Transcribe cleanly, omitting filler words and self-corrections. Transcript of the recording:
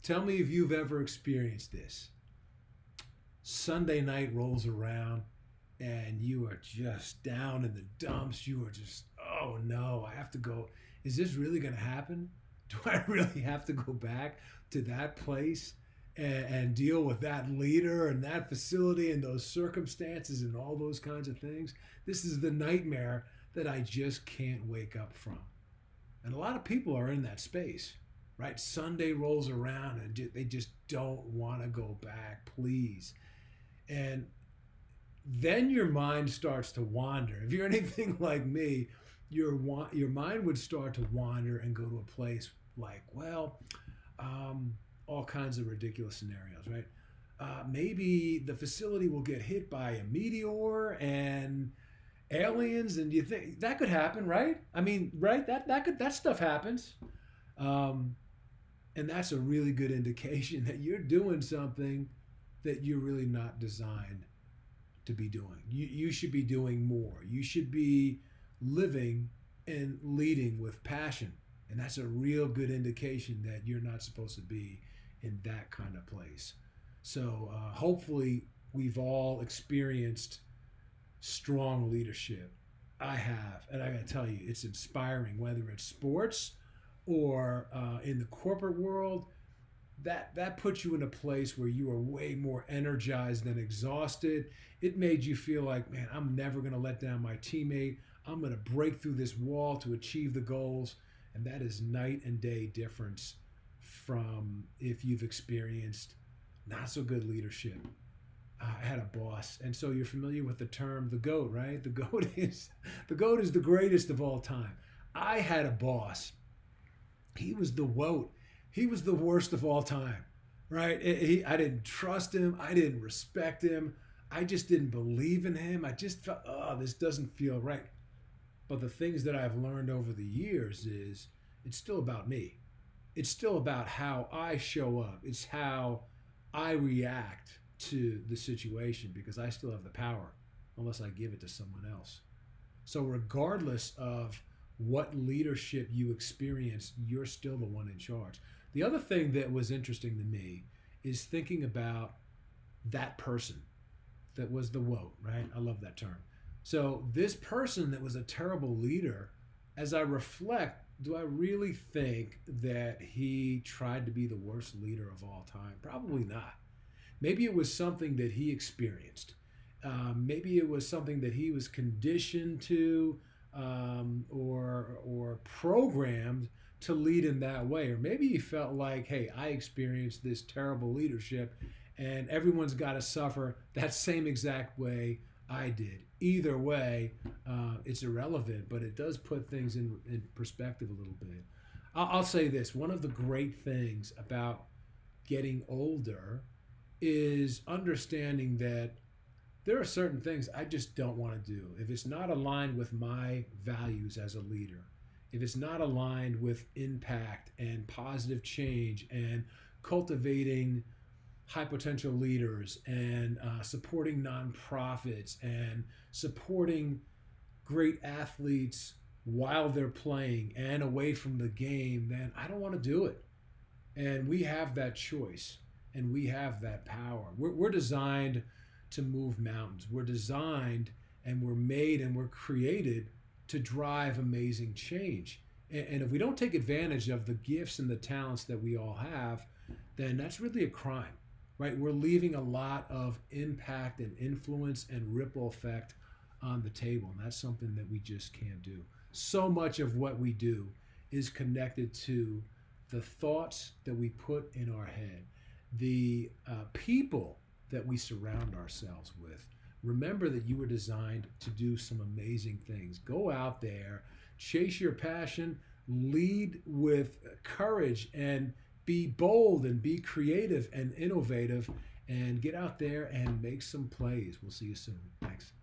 Tell me if you've ever experienced this. Sunday night rolls around and you are just down in the dumps. You are just, oh no, I have to go. Is this really going to happen? Do I really have to go back to that place and deal with that leader and that facility and those circumstances and all those kinds of things? This is the nightmare that I just can't wake up from. And a lot of people are in that space, right? Sunday rolls around and they just don't want to go back, please. And then your mind starts to wander. If you're anything like me, your mind would start to wander and go to a place like, well, all kinds of ridiculous scenarios, right? Maybe the facility will get hit by a meteor and aliens, and you think that could happen, right? I mean, right? That stuff happens, um, and that's a really good indication that you're doing something that you're really not designed to be doing. You should be doing more. You should be living and leading with passion. And that's a real good indication that you're not supposed to be in that kind of place. So hopefully, we've all experienced strong leadership. I have. And I got to tell you, it's inspiring, whether it's sports or in the corporate world. That puts you in a place where you are way more energized than exhausted. It made you feel like, man, I'm never going to let down my teammate. I'm going to break through this wall to achieve the goals. And that is night and day difference from if you've experienced not so good leadership. I had a boss, and so you're familiar with the term the GOAT, right? The GOAT is the greatest of all time. I had a boss. He was the WOAT. He was the worst of all time, right? I didn't trust him. I didn't respect him. I just didn't believe in him. I just felt, oh, this doesn't feel right. But the things that I've learned over the years is it's still about me. It's still about how I show up. It's how I react to the situation because I still have the power unless I give it to someone else. So regardless of what leadership you experience, you're still the one in charge. The other thing that was interesting to me is thinking about that person that was the WOAT, right? I love that term. So this person that was a terrible leader, as I reflect, do I really think that he tried to be the worst leader of all time? Probably not. Maybe it was something that he experienced. Maybe it was something that he was conditioned to or programmed to lead in that way. Or maybe he felt like, hey, I experienced this terrible leadership and everyone's got to suffer that same exact way I did. Either way, it's irrelevant, but it does put things in perspective a little bit. I'll say this. One of the great things about getting older is understanding that there are certain things I just don't want to do. If it's not aligned with my values as a leader, if it's not aligned with impact and positive change and cultivating high potential leaders and supporting nonprofits and supporting great athletes while they're playing and away from the game, then I don't want to do it. And we have that choice and we have that power. We're designed to move mountains. We're designed and we're made and we're created to drive amazing change. And if we don't take advantage of the gifts and the talents that we all have, then that's really a crime, right? We're leaving a lot of impact and influence and ripple effect on the table. And that's something that we just can't do. So much of what we do is connected to the thoughts that we put in our head, the people that we surround ourselves with. Remember that you were designed to do some amazing things. Go out there, chase your passion, lead with courage, and be bold and be creative and innovative, and get out there and make some plays. We'll see you soon. Thanks.